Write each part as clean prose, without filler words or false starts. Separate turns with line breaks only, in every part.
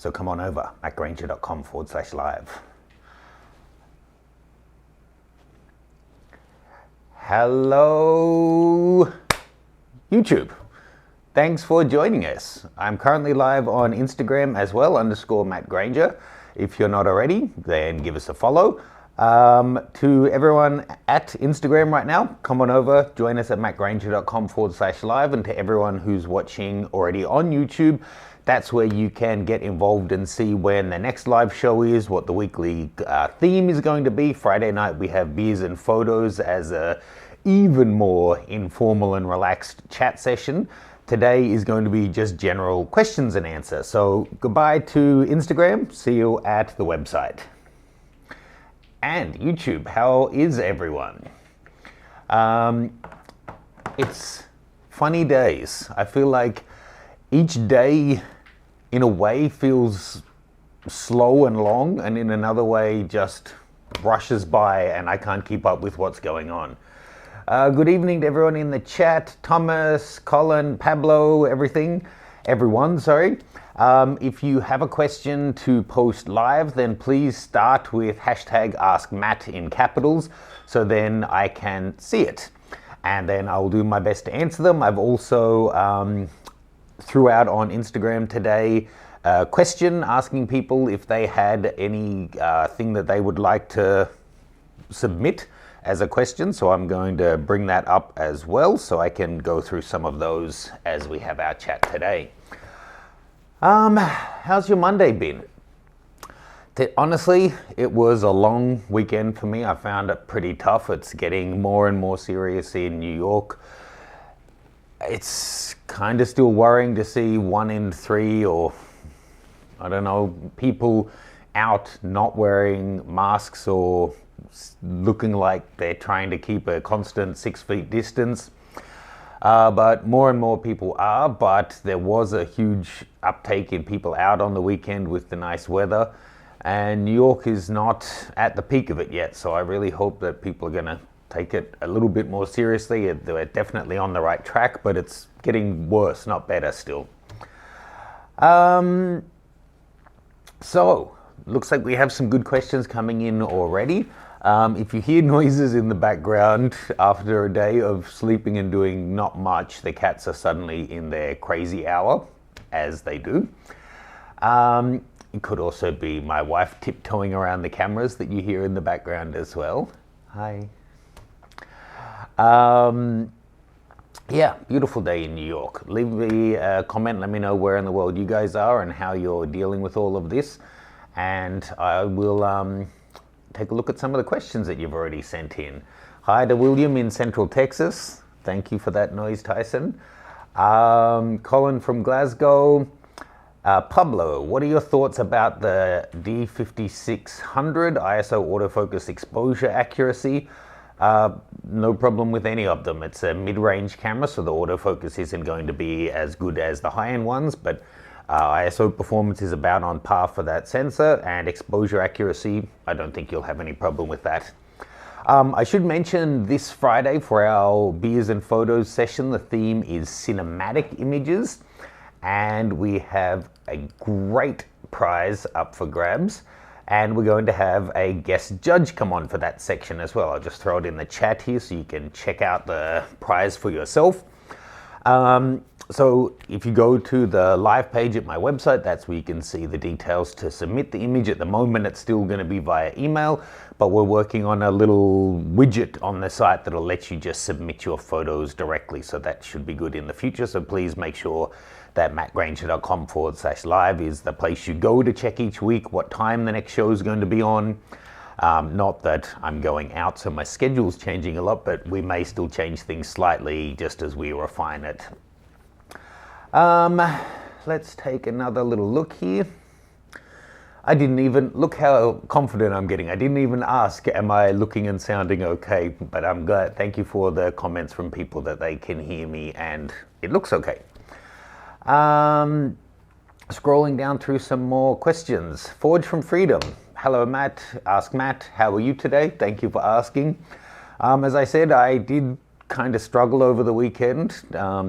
So come on over, mattgranger.com/live. Hello, YouTube. Thanks for joining us. I'm currently live on Instagram as well, _Matt Granger. If you're not already, then give us a follow. To everyone at Instagram right now, come on over, join us at mattgranger.com/live. And to everyone who's watching already on YouTube, that's where you can get involved and see when the next live show is, what the weekly theme is going to be. Friday night we have beers and photos as a even more informal and relaxed chat session. Today is going to be just general questions and answers. So goodbye to Instagram, see you at the website. And YouTube, how is everyone? It's funny days. I feel like each day in a way feels slow and long, and in another way just rushes by and I can't keep up with what's going on. Good evening to everyone in the chat, Thomas, Colin, Pablo, everyone, sorry. If you have a question to post live, then please start with #AskMatt in capitals, so then I can see it. And then I'll do my best to answer them. I've also threw out on Instagram today a question asking people if they had any thing that they would like to submit as a question, so I'm going to bring that up as well so I can go through some of those as we have our chat today. How's your Monday been? Honestly, it was a long weekend for me. I found it pretty tough. It's getting more and more serious in New York. It's kind of still worrying to see 1 in 3 or, I don't know, people out not wearing masks or looking like they're trying to keep a constant 6 feet distance. But more and more people are, but there was a huge uptake in people out on the weekend with the nice weather. And New York is not at the peak of it yet, so I really hope that people are going to take it a little bit more seriously. They're definitely on the right track, but it's getting worse, not better still. So, looks like we have some good questions coming in already. If you hear noises in the background after a day of sleeping and doing not much, the cats are suddenly in their crazy hour, as they do. It could also be my wife tiptoeing around the cameras that you hear in the background as well. Hi. Yeah, beautiful day in New York. Leave me a comment, let me know where in the world you guys are and how you're dealing with all of this. And I will take a look at some of the questions that you've already sent in. Hi to William in Central Texas. Thank you for that noise, Tyson. Colin from Glasgow. Pablo, what are your thoughts about the D5600 ISO autofocus exposure accuracy? No problem with any of them. It's a mid-range camera, so the autofocus isn't going to be as good as the high-end ones, but ISO performance is about on par for that sensor, and exposure accuracy, I don't think you'll have any problem with that. I should mention this Friday for our beers and photos session, the theme is cinematic images, and we have a great prize up for grabs, and we're going to have a guest judge come on for that section as well. I'll just throw it in the chat here so you can check out the prize for yourself. So if you go to the live page at my website, that's where you can see the details to submit the image. At the moment, it's still going to be via email, but we're working on a little widget on the site that'll let you just submit your photos directly. So that should be good in the future. So please make sure that mattgranger.com/live is the place you go to check each week what time the next show is going to be on. Not that I'm going out, so my schedule's changing a lot, but we may still change things slightly just as we refine it. Let's take another little look here. I didn't even, look how confident I'm getting. I didn't even ask, am I looking and sounding okay? But I'm glad, thank you for the comments from people that they can hear me and it looks okay. Scrolling down through some more questions. Forge from Freedom. Hello Matt, Ask Matt, how are you today? Thank you for asking. As I said, I did kind of struggle over the weekend.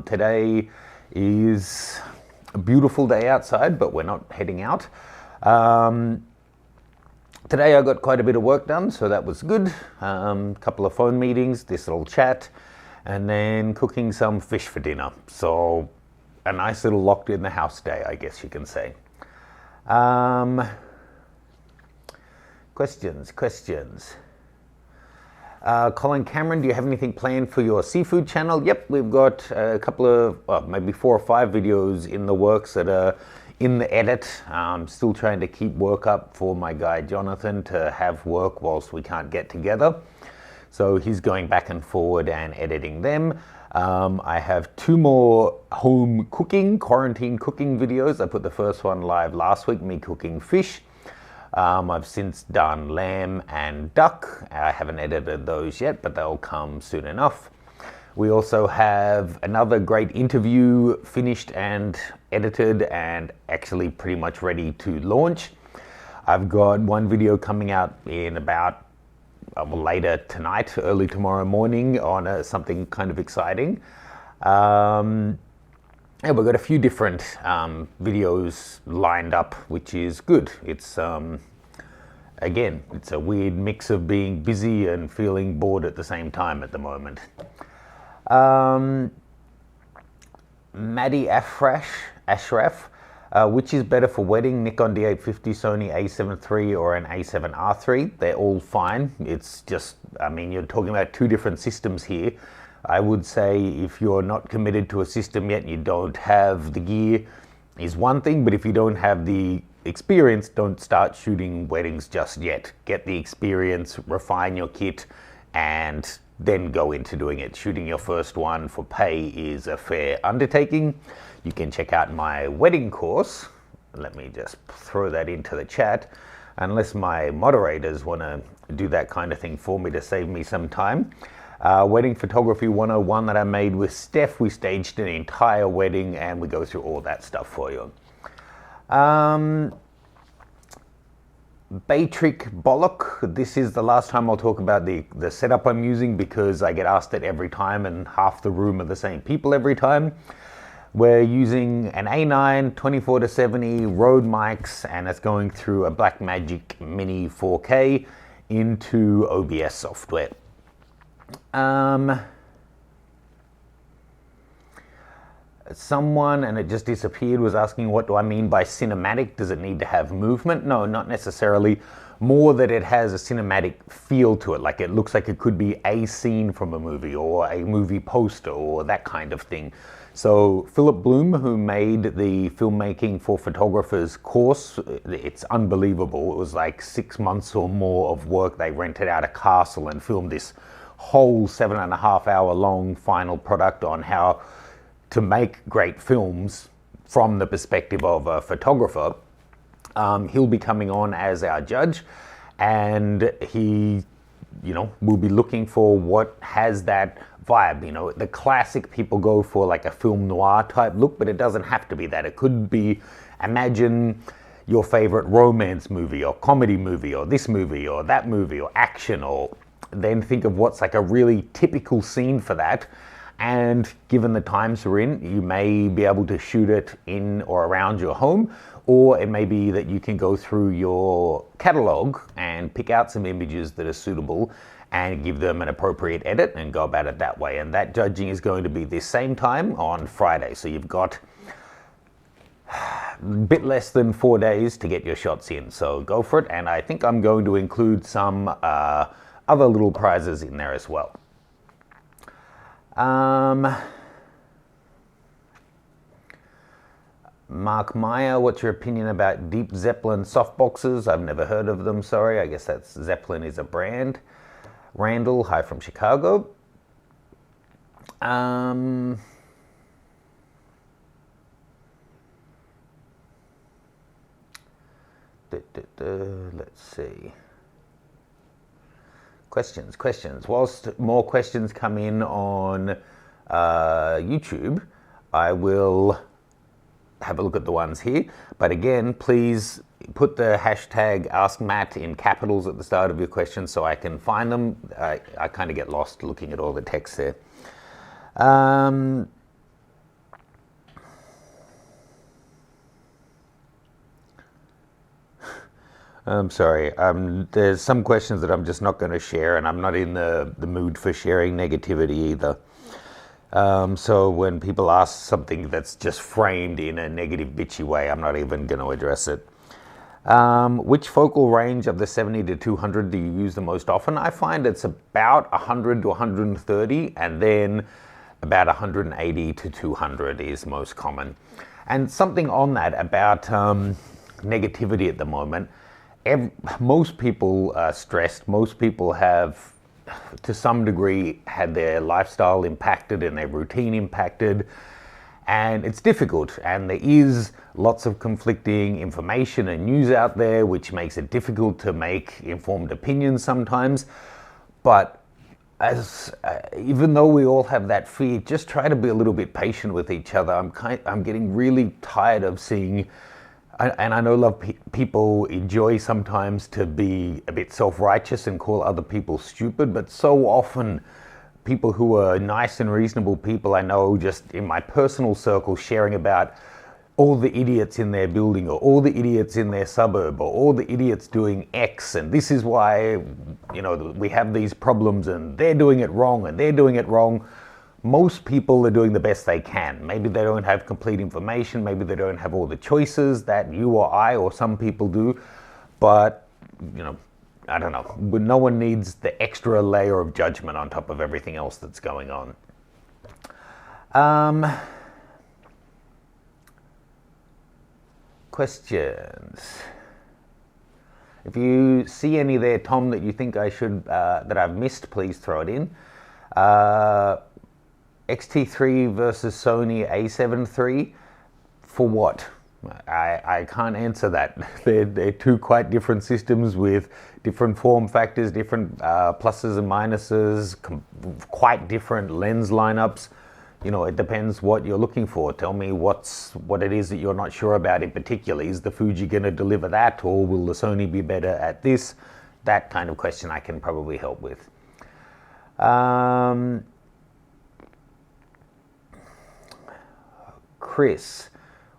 Today is a beautiful day outside, but we're not heading out. Today I got quite a bit of work done, so that was good. Couple of phone meetings, this little chat, and then cooking some fish for dinner. So a nice little locked in the house day, I guess you can say. Questions. Colin Cameron, do you have anything planned for your seafood channel? Yep, we've got a couple of, maybe 4 or 5 videos in the works that are in the edit. Still trying to keep work up for my guy Jonathan to have work whilst we can't get together. So he's going back and forward and editing them. I have 2 more home cooking, quarantine cooking videos. I put the first one live last week, me cooking fish. I've since done lamb and duck. I haven't edited those yet, but they'll come soon enough. We also have another great interview finished and edited and actually pretty much ready to launch. I've got one video coming out in about later tonight, early tomorrow morning on something kind of exciting. Yeah, we've got a few different videos lined up, which is good. It's again, it's a weird mix of being busy and feeling bored at the same time at the moment. Maddie Ashraf, which is better for wedding, Nikon D850, Sony A7 III, or an A7R III? They're all fine. It's just, I mean, you're talking about 2 different systems here. I would say if you're not committed to a system yet and you don't have the gear is one thing, but if you don't have the experience, don't start shooting weddings just yet. Get the experience, refine your kit, and then go into doing it. Shooting your first one for pay is a fair undertaking. You can check out my wedding course. Let me just throw that into the chat, unless my moderators want to do that kind of thing for me to save me some time. Wedding Photography 101 that I made with Steph. We staged an entire wedding and we go through all that stuff for you. Baytrick Bollock, this is the last time I'll talk about the setup I'm using because I get asked it every time and half the room are the same people every time. We're using an A9 24-70 Rode mics and it's going through a Blackmagic Mini 4K into OBS software. Someone, and it just disappeared, was asking, what do I mean by cinematic? Does it need to have movement? No, not necessarily. More that it has a cinematic feel to it, like it looks like it could be a scene from a movie or a movie poster or that kind of thing. So Philip Bloom, who made the filmmaking for photographers course, it's unbelievable. It was like 6 months or more of work. They rented out a castle and filmed this whole 7.5 hour long final product on how to make great films from the perspective of a photographer. He'll be coming on as our judge, and he, will be looking for what has that vibe. The classic people go for like a film noir type look, but it doesn't have to be that. It could be, imagine your favorite romance movie or comedy movie or this movie or that movie or action, or then think of what's like a really typical scene for that. And given the times we're in, you may be able to shoot it in or around your home, or it may be that you can go through your catalog and pick out some images that are suitable and give them an appropriate edit and go about it that way. And that judging is going to be this same time on Friday. So you've got a bit less than 4 days to get your shots in. So go for it. And I think I'm going to include some other little prizes in there as well. Mark Meyer, what's your opinion about Deep Zeppelin softboxes? I've never heard of them, sorry. I guess that's Zeppelin is a brand. Randall, hi from Chicago. Let's see. Questions. Whilst more questions come in on YouTube, I will have a look at the ones here. But again, please put the hashtag AskMatt in capitals at the start of your questions so I can find them. I kind of get lost looking at all the text there. I'm sorry. There's some questions that I'm just not going to share, and I'm not in the mood for sharing negativity either. So when people ask something that's just framed in a negative, bitchy way, I'm not even going to address it. Which focal range of the 70 to 200 do you use the most often? I find it's about 100 to 130, and then about 180 to 200 is most common. And something on that about negativity at the moment. Most people are stressed. Most people have, to some degree, had their lifestyle impacted and their routine impacted. And it's difficult, and there is lots of conflicting information and news out there, which makes it difficult to make informed opinions sometimes. But even though we all have that fear, just try to be a little bit patient with each other. I'm getting really tired of seeing, and I know people enjoy sometimes to be a bit self-righteous and call other people stupid, but so often people who are nice and reasonable people I know just in my personal circle sharing about all the idiots in their building or all the idiots in their suburb or all the idiots doing X, and this is why we have these problems and they're doing it wrong and they're doing it wrong. Most people are doing the best they can. Maybe they don't have complete information, maybe they don't have all the choices that you or I or some people do, but I don't know, but no one needs the extra layer of judgment on top of everything else that's going on. Questions. If you see any there, Tom, that you think I should, that I've missed, please throw it in. XT3 versus Sony A7 III, for what? I can't answer that. They're two quite different systems with different form factors, different pluses and minuses, quite different lens lineups. It depends what you're looking for. Tell me what it is that you're not sure about in particular. Is the Fuji going to deliver that, or will the Sony be better at this? That kind of question I can probably help with. Chris,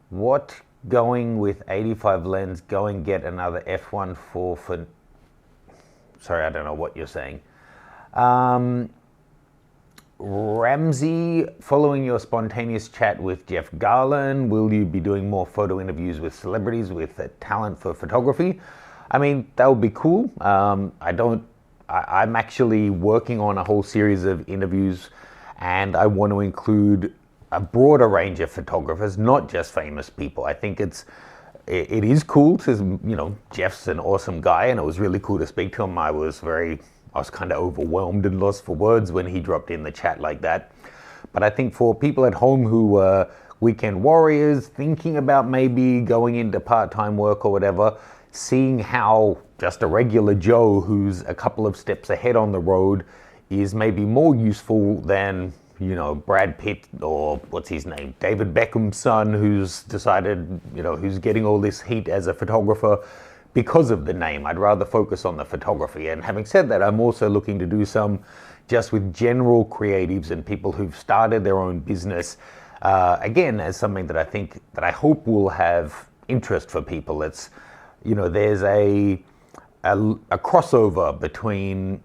what going with 85 lens, go and get another f1.4 for... Sorry, I don't know what you're saying. Ramsey, following your spontaneous chat with Jeff Garland, will you be doing more photo interviews with celebrities with a talent for photography? I mean, that would be cool. I'm actually working on a whole series of interviews, and I want to include a broader range of photographers, not just famous people. I think it is cool to, Jeff's an awesome guy, and it was really cool to speak to him. I was kind of overwhelmed and lost for words when he dropped in the chat like that. But I think for people at home who are weekend warriors, thinking about maybe going into part-time work or whatever, seeing how just a regular Joe who's a couple of steps ahead on the road is maybe more useful than, Brad Pitt or what's his name, David Beckham's son, who's decided, who's getting all this heat as a photographer because of the name. I'd rather focus on the photography. And having said that, I'm also looking to do some just with general creatives and people who've started their own business, again, as something that I hope will have interest for people. It's, there's a crossover between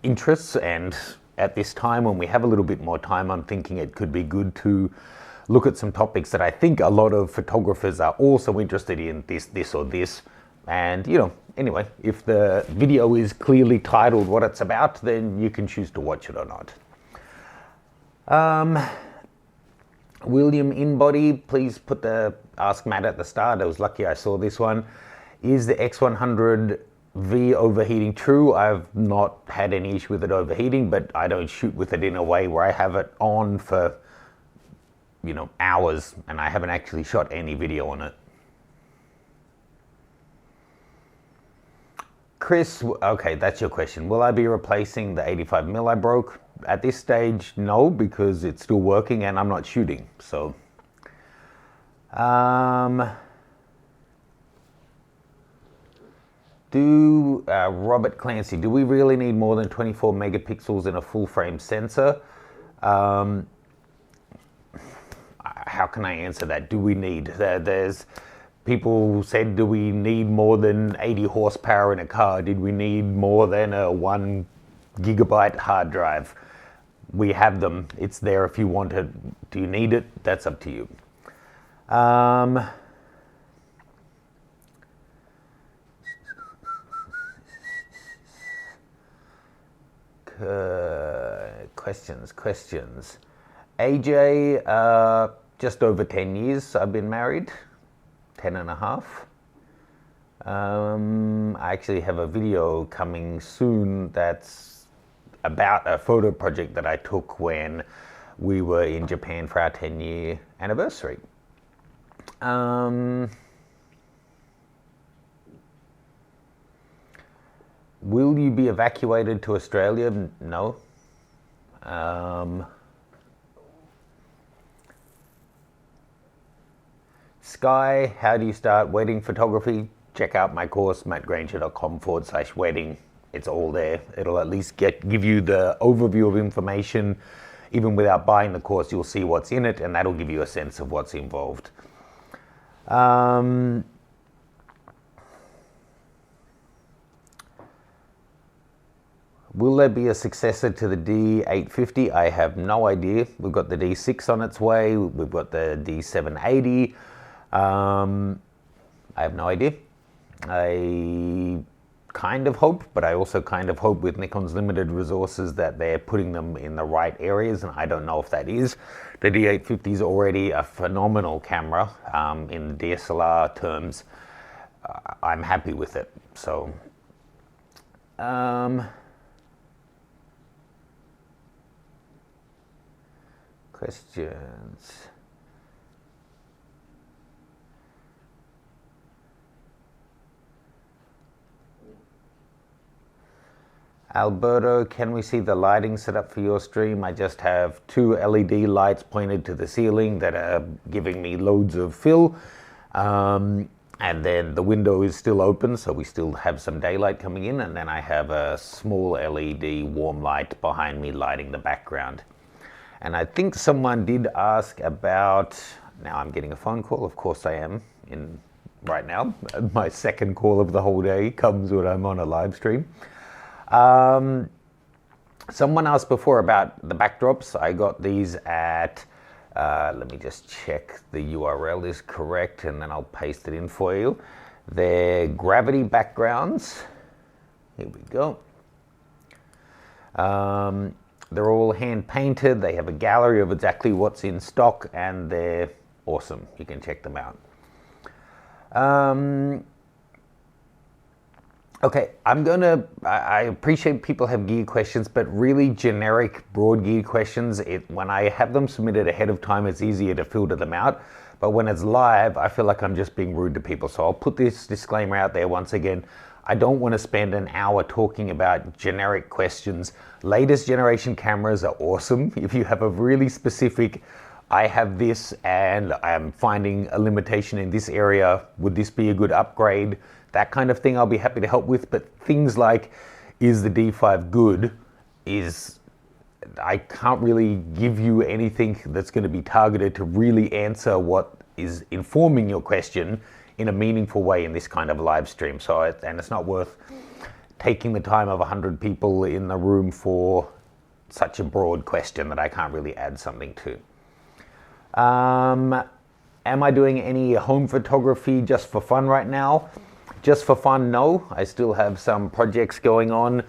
interests, and at this time when we have a little bit more time, I'm thinking it could be good to look at some topics that I think a lot of photographers are also interested in, this or this. And, anyway, if the video is clearly titled what it's about, then you can choose to watch it or not. William Inbody, please put the Ask Matt at the start. I was lucky I saw this one. Is the X100V overheating true? I've not had any issue with it overheating, but I don't shoot with it in a way where I have it on for hours, and I haven't actually shot any video on it. Chris, okay, that's your question. Will I be replacing the 85mm I broke? At this stage, no, because it's still working and I'm not shooting. So, Robert Clancy, do we really need more than 24 megapixels in a full frame sensor? How can I answer that? Do we need? There's People said, do we need more than 80 horsepower in a car? Did we need more than a 1 gigabyte hard drive? We have them. It's there if you want it. Do you need it? That's up to you. Questions. AJ, just over 10 years I've been married. 10 and a half. I actually have a video coming soon that's about a photo project that I took when we were in Japan for our 10-year anniversary. Will you be evacuated to Australia? No. Sky, how do you start wedding photography? Check out my course, mattgranger.com/wedding. It's all there. It'll at least give you the overview of information. Even without buying the course, you'll see what's in it, and that'll give you a sense of what's involved. Will there be a successor to the D850? I have no idea. We've got the D6 on its way. We've got the D780. I have no idea. I kind of hope, but I also kind of hope with Nikon's limited resources that they're putting them in the right areas, and I don't know if that is. The D850 is already a phenomenal camera in DSLR terms. I'm happy with it. So, questions. Alberto, can we see the lighting setup for your stream? I just have 2 LED lights pointed to the ceiling that are giving me loads of fill. And then the window is still open, so we still have some daylight coming in. And then I have a small LED warm light behind me lighting the background. And I think someone did ask about, now I'm getting a phone call, of course I am, right now. My second call of the whole day comes when I'm on a live stream. Someone asked before about the backdrops. I got these at, let me just check the URL is correct and then I'll paste it in for you. They're gravity backgrounds. Here we go. They're all hand painted. They have a gallery of exactly what's in stock and they're awesome. You can check them out. Okay, I appreciate people have gear questions, but really generic, broad gear questions, when I have them submitted ahead of time, it's easier to filter them out. But when it's live, I feel like I'm just being rude to people. So I'll put this disclaimer out there once again. I don't want to spend an hour talking about generic questions. Latest generation cameras are awesome. If you have a really specific, I have this and I'm finding a limitation in this area, would this be a good upgrade? That kind of thing I'll be happy to help with, but things like, is the D5 good, I can't really give you anything that's going to be targeted to really answer what is informing your question in a meaningful way in this kind of live stream. So, and it's not worth taking the time of 100 people in the room for such a broad question that I can't really add something to. Am I doing any home photography just for fun right now? Just for fun, no. I still have some projects going on.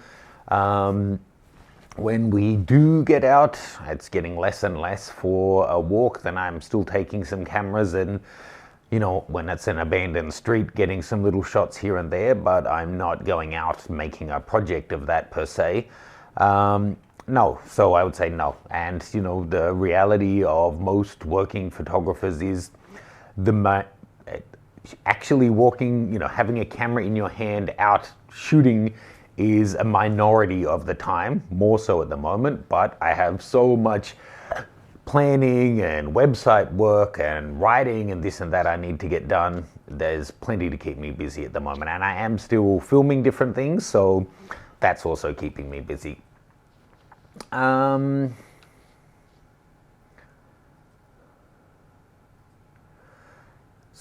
When we do get out, it's getting less and less for a walk. Then I'm still taking some cameras and, you know, when it's an abandoned street, getting some little shots here and there, but I'm not going out making a project of that per se. No, so I would say no. And, you know, the reality of most working photographers is actually walking, you know, having a camera in your hand out shooting is a minority of the time, more so at the moment, but I have so much planning and website work and writing and this and that I need to get done. There's plenty to keep me busy at the moment, and I am still filming different things, so that's also keeping me busy.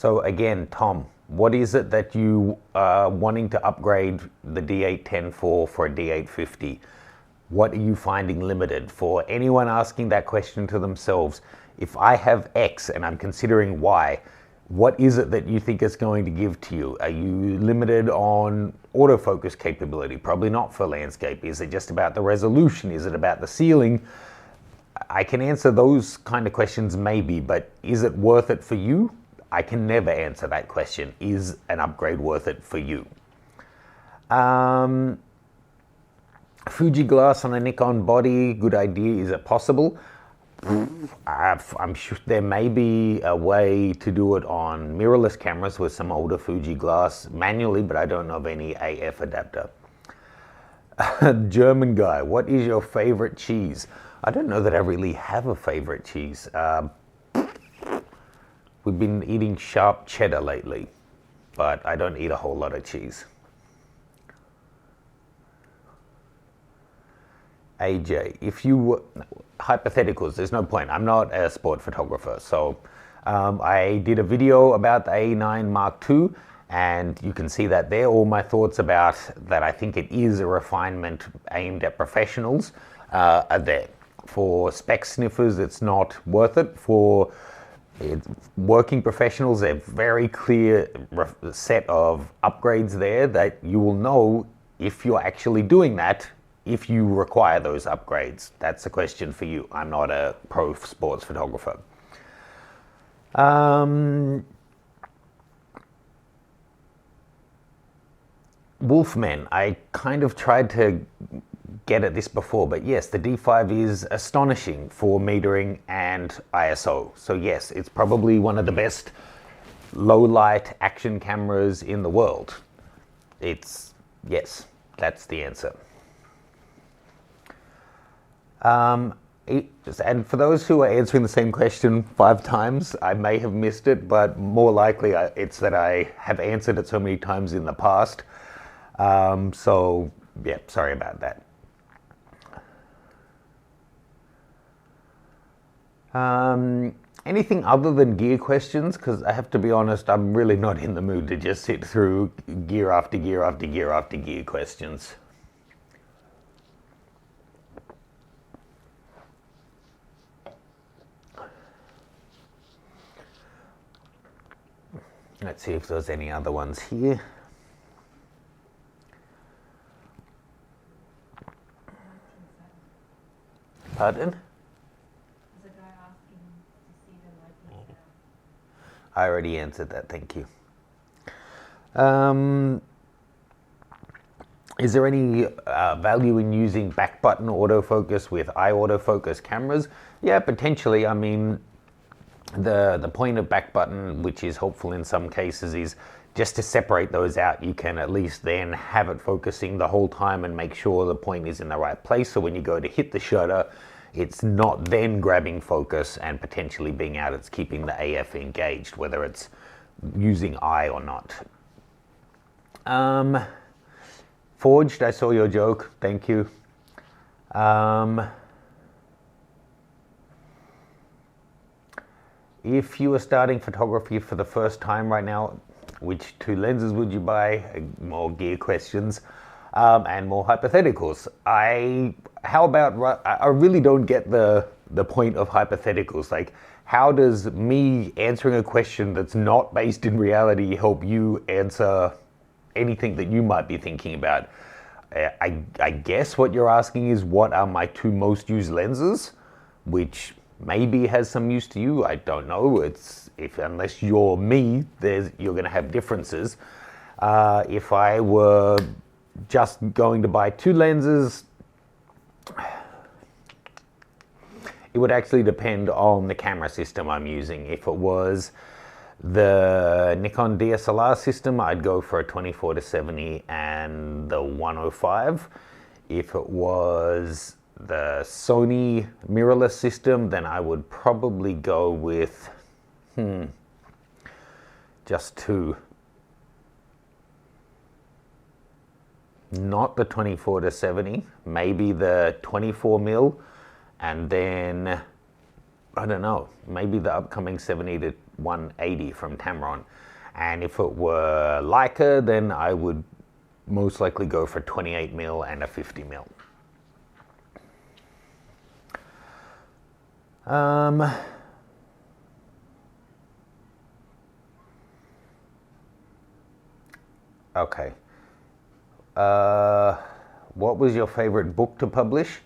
So again, Tom, what is it that you are wanting to upgrade the D810 for a D850? What are you finding limited? For anyone asking that question to themselves, if I have X and I'm considering Y, what is it that you think it's going to give to you? Are you limited on autofocus capability? Probably not for landscape. Is it just about the resolution? Is it about the ceiling? I can answer those kind of questions maybe, but is it worth it for you? I can never answer that question. Is an upgrade worth it for you? Fuji glass on a Nikon body, good idea. Is it possible? I'm sure there may be a way to do it on mirrorless cameras with some older Fuji glass manually, but I don't know of any AF adapter. German guy, what is your favorite cheese? I don't know that I really have a favorite cheese. We've been eating sharp cheddar lately, but I don't eat a whole lot of cheese. AJ, if you were, hypotheticals, there's no point. I'm not a sport photographer. So I did a video about the A9 Mark II, and you can see that there. All my thoughts about that, I think it is a refinement aimed at professionals, are there. For spec sniffers, it's not worth it. For working professionals, a very clear set of upgrades there that you will know if you're actually doing that, if you require those upgrades. That's a question for you. I'm not a pro sports photographer. Wolfman, I kind of tried to get at this before, but yes, the D5 is astonishing for metering and ISO. So yes, it's probably one of the best low light action cameras in the world. Yes, that's the answer. And for those who are answering the same question 5 times, I may have missed it, but more likely it's that I have answered it so many times in the past. So yeah, sorry about that. Anything other than gear questions? Because I have to be honest, I'm really not in the mood to just sit through gear after gear after gear after gear questions. Let's see if there's any other ones here. Pardon?
There's a guy asking to see the lighting.
I already answered that, thank you. Is there any value in using back button autofocus with eye autofocus cameras? Yeah, potentially. I mean, the point of back button, which is helpful in some cases, is just to separate those out. You can at least then have it focusing the whole time and make sure the point is in the right place. So when you go to hit the shutter, it's not then grabbing focus and potentially being out. It's keeping the AF engaged, whether it's using eye or not. Forged, I saw your joke. Thank you. If you were starting photography for the first time right now, which 2 lenses would you buy? More gear questions and more hypotheticals. I really don't get the point of hypotheticals. Like, how does me answering a question that's not based in reality help you answer anything that you might be thinking about? I guess what you're asking is, what are my 2 most used lenses, which maybe has some use to you. I don't know. Unless you're me, you're going to have differences. If I were just going to buy 2 lenses, it would actually depend on the camera system I'm using. If it was the Nikon DSLR system, I'd go for a 24-70 and the 105. If it was the Sony mirrorless system, then I would probably go with just 2. Not the 24-70, maybe the 24mm, and then I don't know, maybe the upcoming 70 to 180 from Tamron. And if it were Leica, then I would most likely go for 28mm and a 50mm. Okay. What was your favorite book to publish?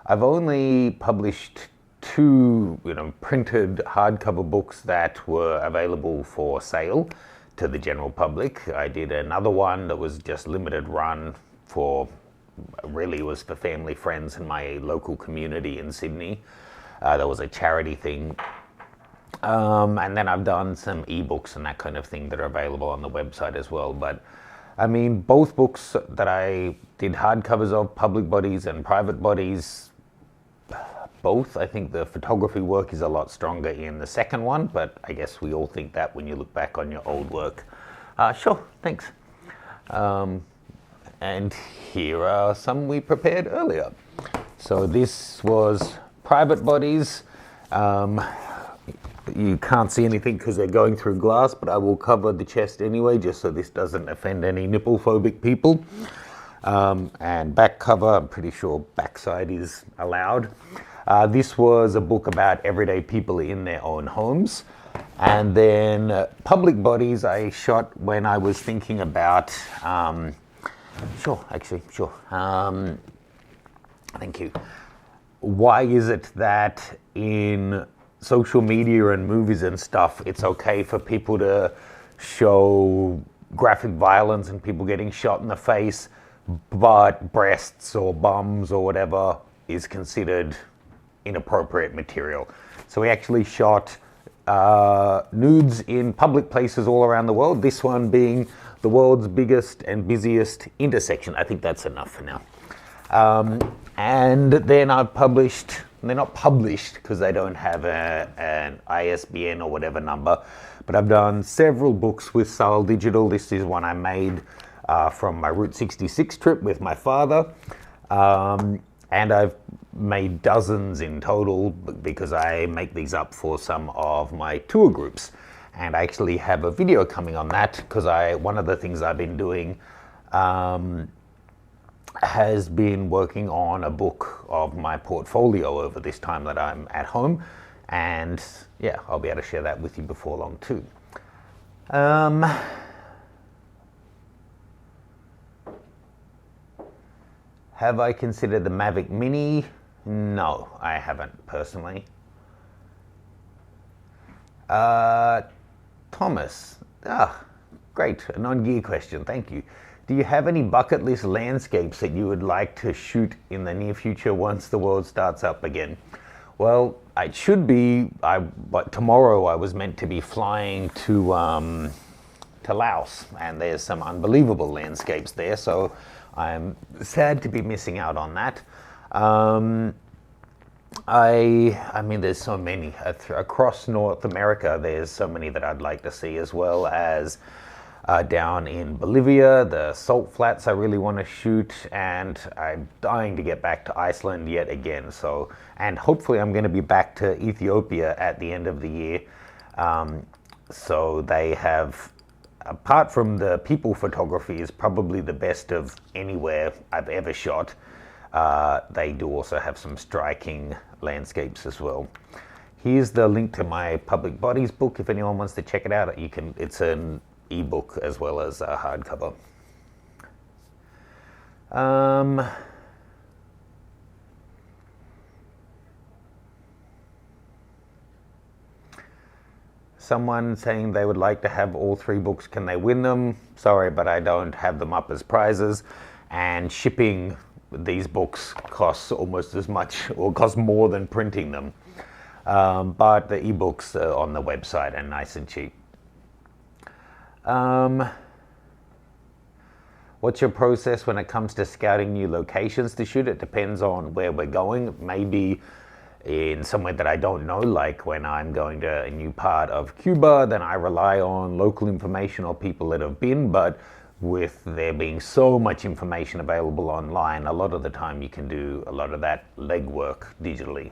I've only published two, printed hardcover books that were available for sale to the general public. I did another one that was just limited run really was for family, friends, and my local community in Sydney. That was a charity thing. And then I've done some ebooks and that kind of thing that are available on the website as well. But I mean, both books that I did hardcovers of, Public Bodies and Private Bodies, both. I think the photography work is a lot stronger in the second one, but I guess we all think that when you look back on your old work. Sure, thanks. And here are some we prepared earlier. So this was Private Bodies. You can't see anything because they're going through glass, but I will cover the chest anyway, just so this doesn't offend any nipple-phobic people. And back cover, I'm pretty sure backside is allowed. This was a book about everyday people in their own homes. And then Public Bodies I shot when I was thinking about, sure. Thank you. Why is it that in social media and movies and stuff, it's okay for people to show graphic violence and people getting shot in the face, but breasts or bums or whatever is considered inappropriate material? So we actually shot nudes in public places all around the world, this one being the world's biggest and busiest intersection. I think that's enough for now. And then I've published, they're not published because they don't have an ISBN or whatever number, but I've done several books with Saal Digital. This is one I made from my Route 66 trip with my father. And I've made dozens in total because I make these up for some of my tour groups. And I actually have a video coming on that because one of the things I've been doing has been working on a book of my portfolio over this time that I'm at home. And yeah, I'll be able to share that with you before long too. Have I considered the Mavic Mini? No, I haven't personally. Thomas, great, a non-gear question, thank you. Do you have any bucket list landscapes that you would like to shoot in the near future once the world starts up again? Well, it should be, but tomorrow I was meant to be flying to Laos, and there's some unbelievable landscapes there, so I'm sad to be missing out on that. I mean, there's so many. Across North America, there's so many that I'd like to see, as well as down in Bolivia, the salt flats I really want to shoot, and I'm dying to get back to Iceland yet again. So, and hopefully I'm going to be back to Ethiopia at the end of the year. So they have, apart from the people photography is probably the best of anywhere I've ever shot, they do also have some striking landscapes as well. Here's the link to my Public Bodies book if anyone wants to check it out. It's an ebook as well as a hardcover. Someone saying they would like to have all three books. Can they win them? Sorry, but I don't have them up as prizes. And shipping these books costs almost as much, or costs more than printing them. But the ebooks are on the website and nice and cheap. What's your process when it comes to scouting new locations to shoot? It depends on where we're going. Maybe in somewhere that I don't know, like when I'm going to a new part of Cuba, then I rely on local information or people that have been, but with there being so much information available online, a lot of the time you can do a lot of that legwork digitally.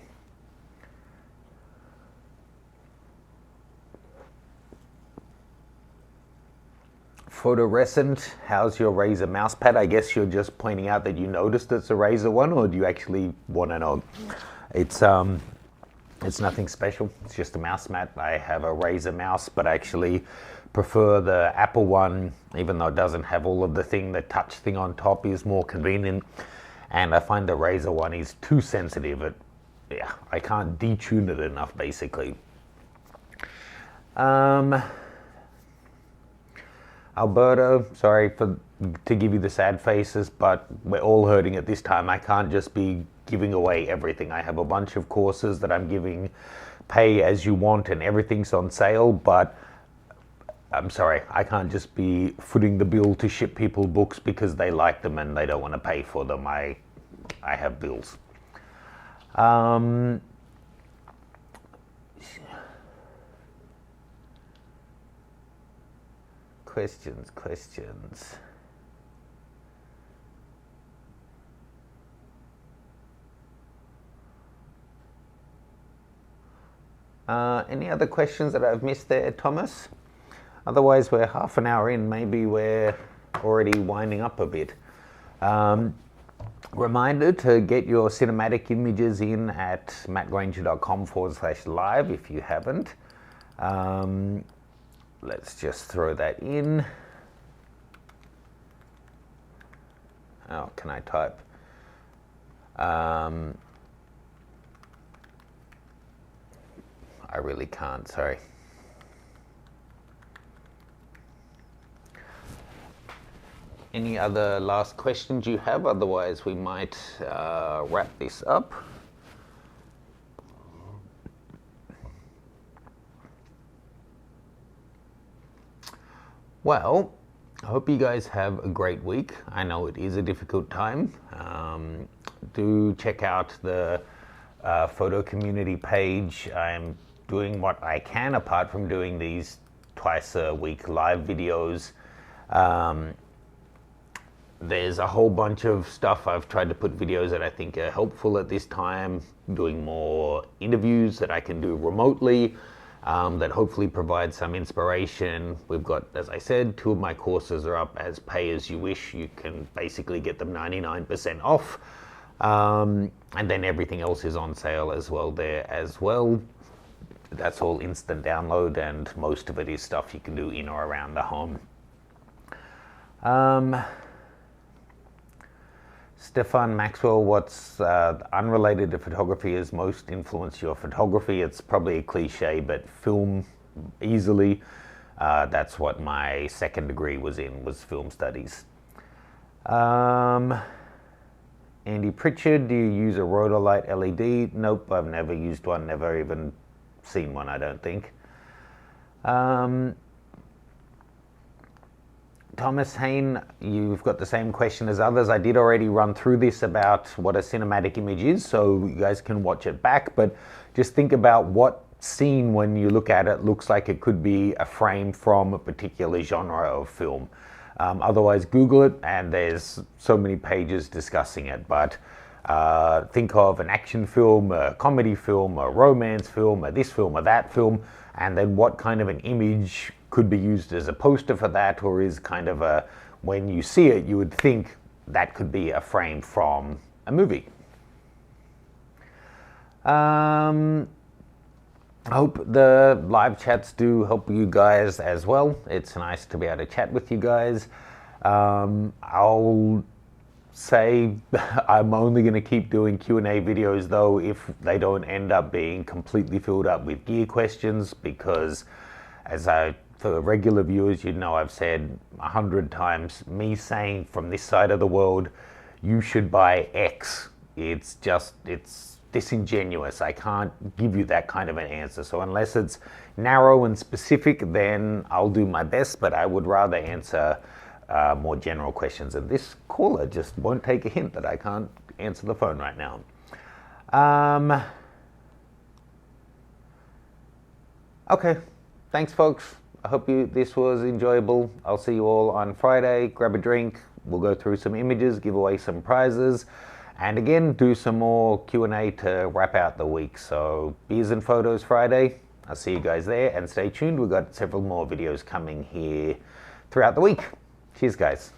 Photorescent, how's your Razer mouse pad? I guess you're just pointing out that you noticed it's a Razer one, or do you actually want to know? It's nothing special. It's just a mouse mat. I have a Razer mouse, but I actually prefer the Apple one, even though it doesn't have all of the touch thing on top is more convenient. And I find the Razer one is too sensitive. I can't detune it enough, basically. Alberto, sorry to give you the sad faces, but we're all hurting at this time. I can't just be giving away everything. I have a bunch of courses that I'm giving pay as you want and everything's on sale, but I'm sorry, I can't just be footing the bill to ship people books because they like them and they don't want to pay for them. I have bills. Questions. Any other questions that I've missed there, Thomas? Otherwise, we're half an hour in. Maybe we're already winding up a bit. Reminder to get your cinematic images in at mattgranger.com/live if you haven't. Let's just throw that in. Oh, can I type? I really can't, sorry. Any other last questions you have? Otherwise, we might wrap this up. Well, I hope you guys have a great week. I know it is a difficult time. Do check out the photo community page. I'm doing what I can apart from doing these twice a week live videos. There's a whole bunch of stuff. I've tried to put videos that I think are helpful at this time, doing more interviews that I can do remotely, that hopefully provide some inspiration. We've got, as I said, 2 of my courses are up as pay as you wish. You can basically get them 99% off. And then everything else is on sale as well there as well. That's all instant download, and most of it is stuff you can do in or around the home. Stefan Maxwell, what's unrelated to photography has most influenced your photography? It's probably a cliche, but film easily. That's what my second degree was film studies. Andy Pritchard, do you use a Rhodolite LED? Nope, I've never used one, never even seen one, I don't think. Thomas Hain, you've got the same question as others. I did already run through this about what a cinematic image is, so you guys can watch it back, but just think about what scene, when you look at it, looks like it could be a frame from a particular genre of film. Otherwise, Google it, and there's so many pages discussing it, but think of an action film, a comedy film, a romance film, a this film, or that film, and then what kind of an image could be used as a poster for that, or is kind of a, when you see it, you would think that could be a frame from a movie. I hope the live chats do help you guys as well. It's nice to be able to chat with you guys. I'll say I'm only going to keep doing Q&A videos though if they don't end up being completely filled up with gear questions, because for the regular viewers, you know I've said 100 times, me saying from this side of the world, you should buy X. It's disingenuous. I can't give you that kind of an answer. So unless it's narrow and specific, then I'll do my best, but I would rather answer more general questions. And this caller just won't take a hint that I can't answer the phone right now. Okay, thanks folks. I hope this was enjoyable. I'll see you all on Friday. Grab a drink. We'll go through some images, give away some prizes, and again, do some more Q&A to wrap out the week. So Beers and Photos Friday. I'll see you guys there, and stay tuned. We've got several more videos coming here throughout the week. Cheers, guys.